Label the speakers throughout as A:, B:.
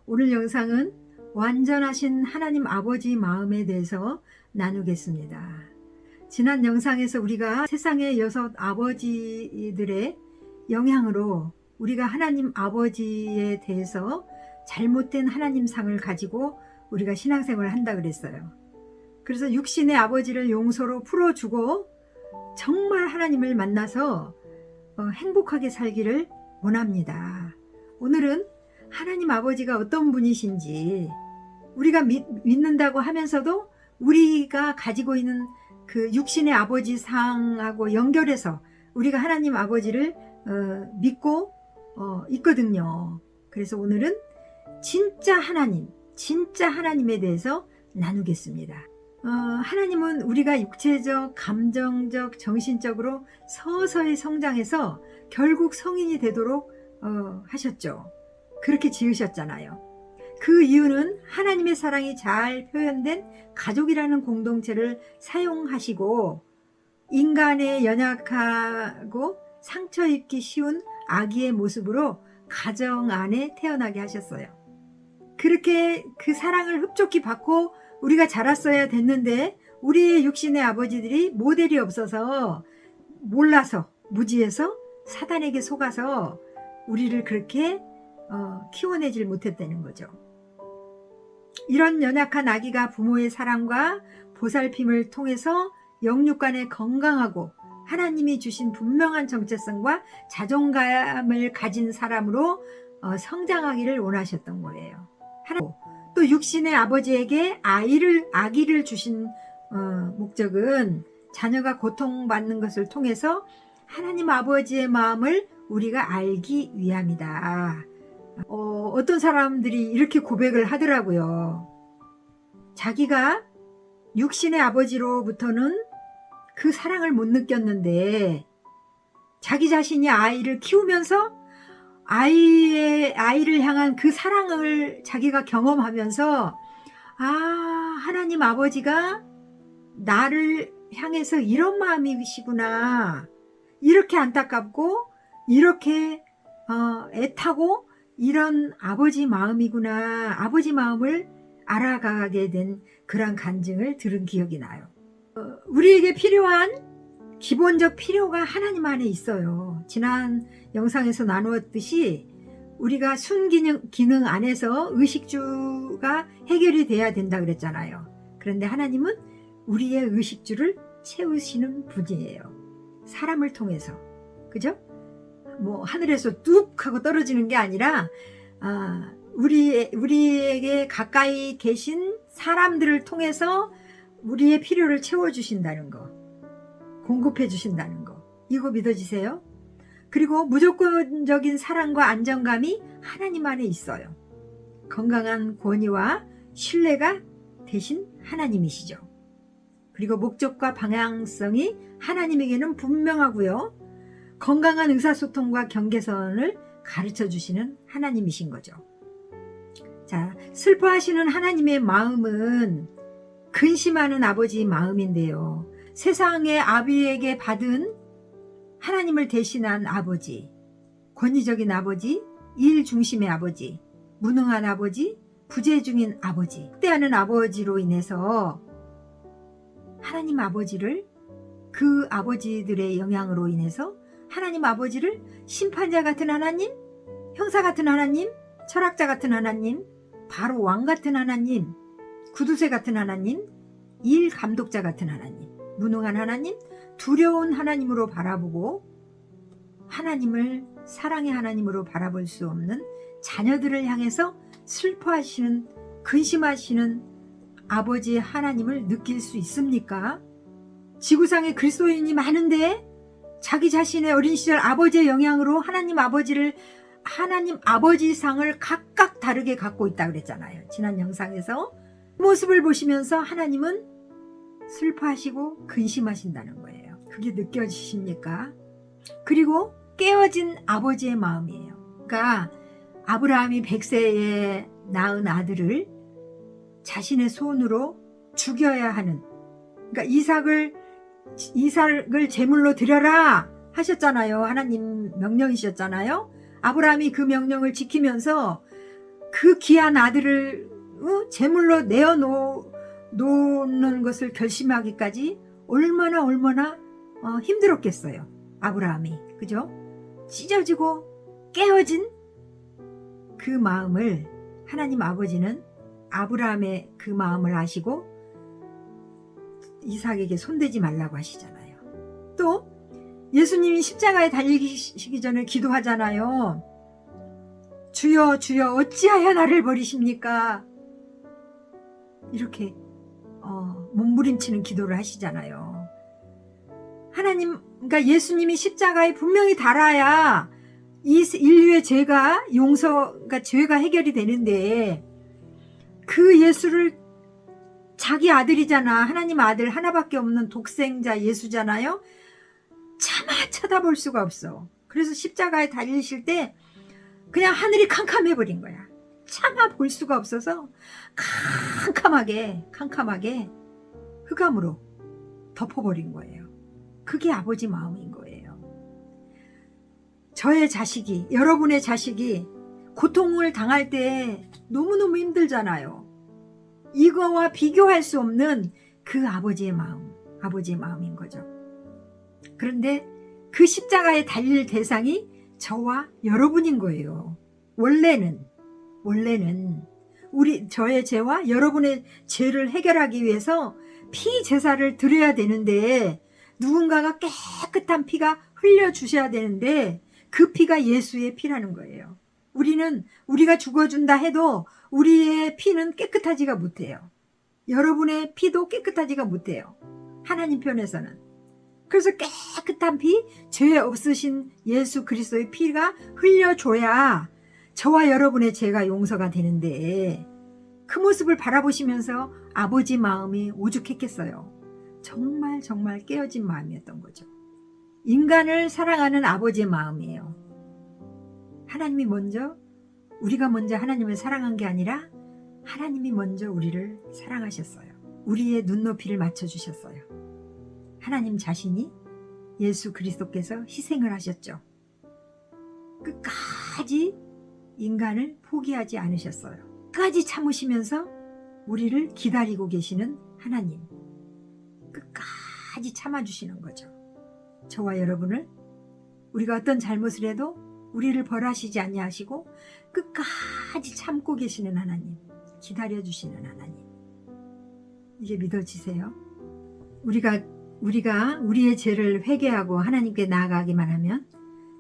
A: 오늘 영상은 완전하신 하나님 아버지 마음에 대해서 나누겠습니다. 지난 영상에서 우리가 세상의 6 아버지들의 영향으로 우리가 하나님 아버지에 대해서 잘못된 하나님상을 가지고 우리가 신앙생활을 한다 그랬어요. 그래서 육신의 아버지를 용서로 풀어주고 정말 하나님을 만나서 행복하게 살기를 원합니다. 오늘은 하나님 아버지가 어떤 분이신지, 우리가 믿는다고 하면서도 우리가 가지고 있는 그 육신의 아버지 상하고 연결해서 우리가 하나님 아버지를 믿고 있거든요. 그래서 오늘은 진짜 하나님에 대해서 나누겠습니다. 하나님은 우리가 육체적, 감정적, 정신적으로 서서히 성장해서 결국 성인이 되도록 하셨죠. 그렇게 지으셨잖아요. 그 이유는 하나님의 사랑이 잘 표현된 가족이라는 공동체를 사용하시고 인간의 연약하고 상처 입기 쉬운 아기의 모습으로 가정 안에 태어나게 하셨어요. 그렇게 그 사랑을 흡족히 받고 우리가 자랐어야 됐는데 우리의 육신의 아버지들이 모델이 없어서 몰라서 무지해서 사단에게 속아서 우리를 그렇게 키워내질 못했다는 거죠. 이런 연약한 아기가 부모의 사랑과 보살핌을 통해서 영육간에 건강하고 하나님이 주신 분명한 정체성과 자존감을 가진 사람으로 성장하기를 원하셨던 거예요. 또 육신의 아버지에게 아기를 주신 목적은 자녀가 고통받는 것을 통해서 하나님 아버지의 마음을 우리가 알기 위함이다. 어떤 사람들이 이렇게 고백을 하더라고요. 자기가 육신의 아버지로부터는 그 사랑을 못 느꼈는데 자기 자신이 아이를 키우면서 아이를 향한 그 사랑을 자기가 경험하면서 하나님 아버지가 나를 향해서 이런 마음이시구나, 이렇게 안타깝고 이렇게 애타고 이런 아버지 마음이구나, 아버지 마음을 알아가게 된 그런 간증을 들은 기억이 나요. 우리에게 필요한 기본적 필요가 하나님 안에 있어요. 지난 영상에서 나누었듯이 우리가 순기능 안에서 의식주가 해결이 돼야 된다 그랬잖아요. 그런데 하나님은 우리의 의식주를 채우시는 분이에요. 사람을 통해서. 그죠? 하늘에서 뚝 하고 떨어지는 게 아니라 우리에게 가까이 계신 사람들을 통해서 우리의 필요를 채워주신다는 거, 공급해 주신다는 거, 이거 믿어지세요? 그리고 무조건적인 사랑과 안정감이 하나님 안에 있어요. 건강한 권위와 신뢰가 대신 하나님이시죠. 그리고 목적과 방향성이 하나님에게는 분명하고요. 건강한 의사소통과 경계선을 가르쳐 주시는 하나님이신 거죠. 자, 슬퍼하시는 하나님의 마음은 근심하는 아버지 마음인데요. 세상의 아비에게 받은 하나님을 대신한 아버지, 권위적인 아버지, 일 중심의 아버지, 무능한 아버지, 부재 중인 아버지, 학대하는 아버지로 인해서 하나님 아버지를, 그 아버지들의 영향으로 인해서 하나님 아버지를 심판자 같은 하나님, 형사 같은 하나님, 철학자 같은 하나님, 바로 왕 같은 하나님, 구두쇠 같은 하나님, 일 감독자 같은 하나님, 무능한 하나님, 두려운 하나님으로 바라보고 하나님을 사랑의 하나님으로 바라볼 수 없는 자녀들을 향해서 슬퍼하시는, 근심하시는 아버지 하나님을 느낄 수 있습니까? 지구상에 그리스도인이 많은데 자기 자신의 어린 시절 아버지의 영향으로 하나님 아버지상을 각각 다르게 갖고 있다고 그랬잖아요. 지난 영상에서 모습을 보시면서 하나님은 슬퍼하시고 근심하신다는 거예요. 그게 느껴지십니까? 그리고 깨어진 아버지의 마음이에요. 그러니까 아브라함이 100세에 낳은 아들을 자신의 손으로 죽여야 하는, 그러니까 이삭을 제물로 드려라 하셨잖아요. 하나님 명령이셨잖아요. 아브라함이 그 명령을 지키면서 그 귀한 아들을 제물로 놓는 것을 결심하기까지 얼마나 힘들었겠어요. 아브라함이. 그죠? 찢어지고 깨어진 그 마음을 하나님 아버지는 아브라함의 그 마음을 아시고 이삭에게 손대지 말라고 하시잖아요. 또 예수님이 십자가에 달리시기 전에 기도하잖아요. 주여 주여 어찌하여 나를 버리십니까? 이렇게 몸부림치는 기도를 하시잖아요. 하나님, 그러니까 예수님이 십자가에 분명히 달아야 이 인류의 죄가 그러니까 죄가 해결이 되는데 그 예수를 자기 아들이잖아. 하나님 아들 하나밖에 없는 독생자 예수잖아요. 차마 쳐다볼 수가 없어. 그래서 십자가에 달리실 때 그냥 하늘이 캄캄해버린 거야. 차마 볼 수가 없어서 캄캄하게 흑암으로 덮어버린 거예요. 그게 아버지 마음인 거예요. 저의 자식이, 여러분의 자식이 고통을 당할 때 너무너무 힘들잖아요. 이거와 비교할 수 없는 그 아버지의 마음인 거죠. 그런데 그 십자가에 달릴 대상이 저와 여러분인 거예요. 원래는 저의 죄와 여러분의 죄를 해결하기 위해서 피 제사를 드려야 되는데 누군가가 깨끗한 피가 흘려주셔야 되는데 그 피가 예수의 피라는 거예요. 우리가 죽어준다 해도 우리의 피는 깨끗하지가 못해요. 여러분의 피도 깨끗하지가 못해요. 하나님 편에서는. 그래서 깨끗한 피, 죄 없으신 예수 그리스도의 피가 흘려줘야 저와 여러분의 죄가 용서가 되는데 그 모습을 바라보시면서 아버지 마음이 오죽했겠어요. 정말 깨어진 마음이었던 거죠. 인간을 사랑하는 아버지의 마음이에요. 하나님이 우리가 먼저 하나님을 사랑한 게 아니라 하나님이 먼저 우리를 사랑하셨어요. 우리의 눈높이를 맞춰주셨어요. 하나님 자신이 예수 그리스도께서 희생을 하셨죠. 끝까지 인간을 포기하지 않으셨어요. 끝까지 참으시면서 우리를 기다리고 계시는 하나님. 끝까지 참아주시는 거죠. 저와 여러분을 우리가 어떤 잘못을 해도 우리를 벌하시지 아니하시고 끝까지 참고 계시는 하나님, 기다려주시는 하나님. 이게 믿어지세요? 우리가 우리의 죄를 회개하고 하나님께 나아가기만 하면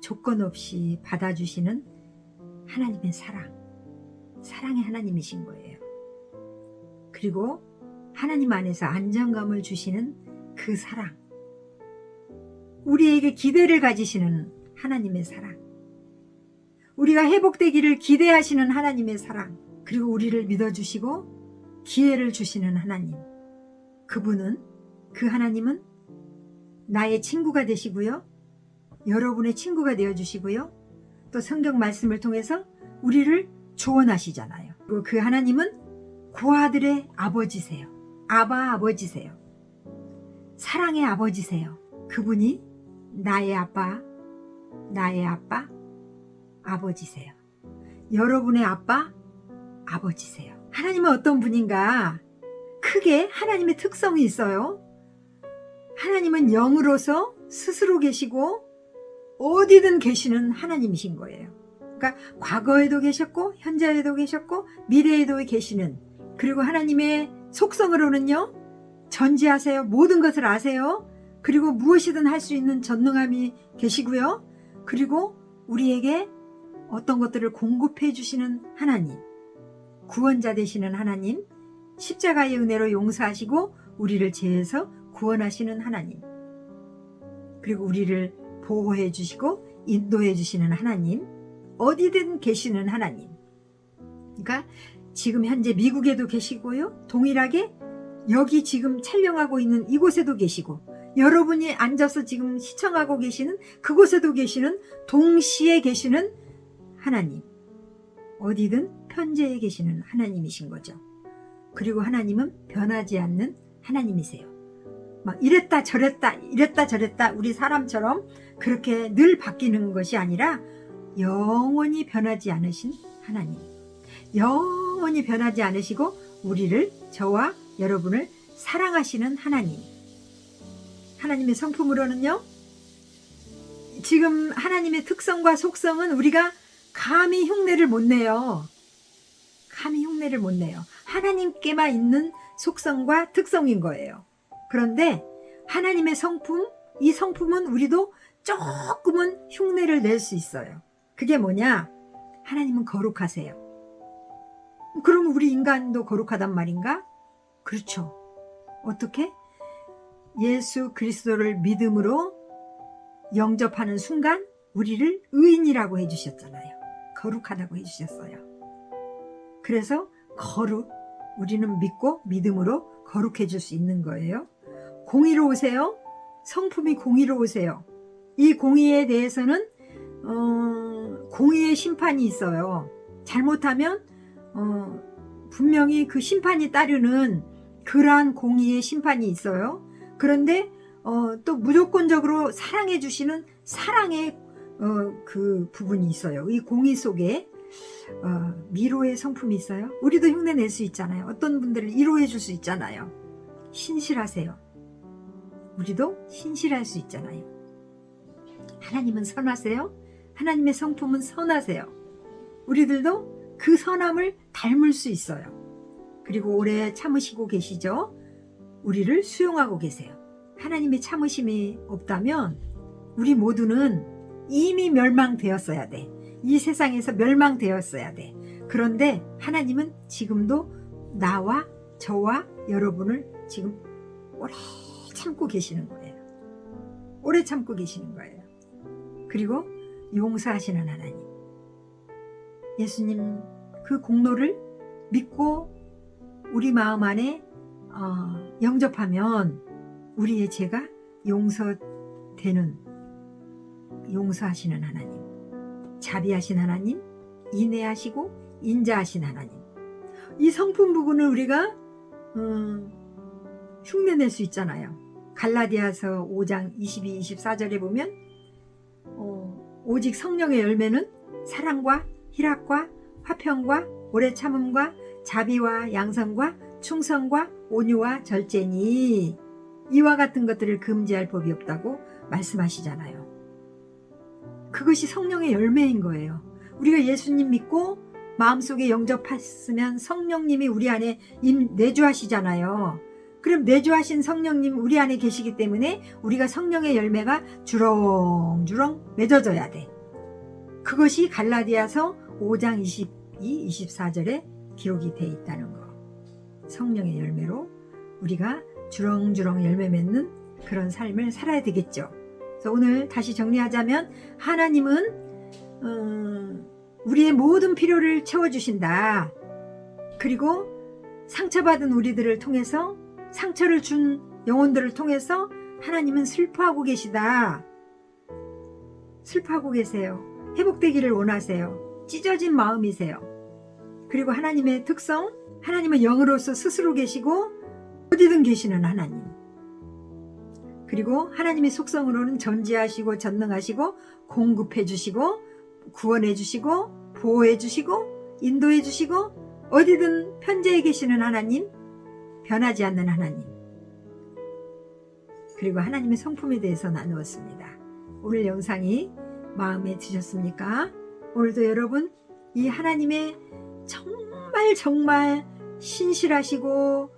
A: 조건 없이 받아주시는 하나님의 사랑의 하나님이신 거예요. 그리고 하나님 안에서 안정감을 주시는 그 사랑, 우리에게 기대를 가지시는 하나님의 사랑, 우리가 회복되기를 기대하시는 하나님의 사랑, 그리고 우리를 믿어주시고 기회를 주시는 하나님. 그 하나님은 나의 친구가 되시고요. 여러분의 친구가 되어주시고요. 또 성경 말씀을 통해서 우리를 조언하시잖아요. 그리고 그 하나님은 고아들의 아버지세요. 아버지세요. 사랑의 아버지세요. 그분이 나의 아빠, 아버지세요. 여러분의 아버지세요. 하나님은 어떤 분인가? 크게 하나님의 특성이 있어요. 하나님은 영으로서 스스로 계시고 어디든 계시는 하나님이신 거예요. 그러니까 과거에도 계셨고 현재에도 계셨고 미래에도 계시는, 그리고 하나님의 속성으로는요, 전지하세요. 모든 것을 아세요. 그리고 무엇이든 할 수 있는 전능함이 계시고요. 그리고 우리에게 어떤 것들을 공급해 주시는 하나님, 구원자 되시는 하나님, 십자가의 은혜로 용서하시고 우리를 죄에서 구원하시는 하나님, 그리고 우리를 보호해 주시고 인도해 주시는 하나님, 어디든 계시는 하나님. 그러니까 지금 현재 미국에도 계시고요, 동일하게 여기 지금 촬영하고 있는 이곳에도 계시고, 여러분이 앉아서 지금 시청하고 계시는 그곳에도 계시는, 동시에 계시는 하나님, 어디든 편재에 계시는 하나님이신 거죠. 그리고 하나님은 변하지 않는 하나님이세요. 막 이랬다 저랬다 우리 사람처럼 그렇게 늘 바뀌는 것이 아니라 영원히 변하지 않으신 하나님, 영원히 변하지 않으시고 우리를, 저와 여러분을 사랑하시는 하나님, 하나님의 성품으로는요, 지금 하나님의 특성과 속성은 우리가 감히 흉내를 못 내요. 감히 흉내를 못 내요. 하나님께만 있는 속성과 특성인 거예요. 그런데 하나님의 성품, 이 성품은 우리도 조금은 흉내를 낼 수 있어요. 그게 뭐냐? 하나님은 거룩하세요. 그럼 우리 인간도 거룩하단 말인가? 그렇죠. 어떻게? 예수 그리스도를 믿음으로 영접하는 순간 우리를 의인이라고 해주셨잖아요. 거룩하다고 해주셨어요. 그래서 우리는 믿고 믿음으로 거룩해질 수 있는 거예요. 공의로우세요. 성품이 공의로우세요. 이 공의에 대해서는 공의의 심판이 있어요. 잘못하면 분명히 그 심판이 따르는 그러한 공의의 심판이 있어요. 그런데 또 무조건적으로 사랑해 주시는 사랑의 그 부분이 있어요. 이 공의 속에 미로의 성품이 있어요. 우리도 흉내 낼 수 있잖아요. 어떤 분들을 위로해 줄 수 있잖아요. 신실하세요. 우리도 신실할 수 있잖아요. 하나님은 선하세요. 하나님의 성품은 선하세요. 우리들도 그 선함을 닮을 수 있어요. 그리고 오래 참으시고 계시죠. 우리를 수용하고 계세요. 하나님의 참으심이 없다면 우리 모두는 이미 멸망되었어야 돼. 이 세상에서 멸망되었어야 돼. 그런데 하나님은 지금도 나와 저와 여러분을 지금 오래 참고 계시는 거예요. 오래 참고 계시는 거예요. 그리고 용서하시는 하나님. 예수님 그 공로를 믿고 우리 마음 안에 영접하면 우리의 죄가 용서되는, 용서하시는 하나님, 자비하신 하나님, 인애하시고 인자하신 하나님. 이 성품 부분을 우리가 흉내낼 수 있잖아요. 갈라디아서 5장 22, 24절에 보면 오직 성령의 열매는 사랑과 희락과 화평과 오래 참음과 자비와 양선과 충성과 온유와 절제니 이와 같은 것들을 금지할 법이 없다고 말씀하시잖아요. 그것이 성령의 열매인 거예요. 우리가 예수님 믿고 마음속에 영접했으면 성령님이 우리 안에 내주하시잖아요. 그럼 내주하신 성령님 우리 안에 계시기 때문에 우리가 성령의 열매가 주렁주렁 맺어져야 돼. 그것이 갈라디아서 5장 22, 24절에 기록이 되어 있다는 거. 성령의 열매로 우리가 주렁주렁 열매 맺는 그런 삶을 살아야 되겠죠. 그래서 오늘 다시 정리하자면 하나님은 우리의 모든 필요를 채워주신다. 그리고 상처받은 우리들을 통해서, 상처를 준 영혼들을 통해서 하나님은 슬퍼하고 계시다. 슬퍼하고 계세요. 회복되기를 원하세요. 찢어진 마음이세요. 그리고 하나님의 특성, 하나님은 영으로서 스스로 계시고 어디든 계시는 하나님. 그리고 하나님의 속성으로는 전지하시고 전능하시고 공급해 주시고 구원해 주시고 보호해 주시고 인도해 주시고 어디든 편재해 계시는 하나님, 변하지 않는 하나님. 그리고 하나님의 성품에 대해서 나누었습니다. 오늘 영상이 마음에 드셨습니까? 오늘도 여러분 이 하나님의 정말 신실하시고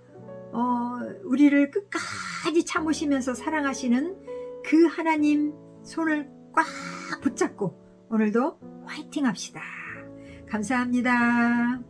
A: 우리를 끝까지 참으시면서 사랑하시는 그 하나님 손을 꽉 붙잡고 오늘도 화이팅 합시다. 감사합니다.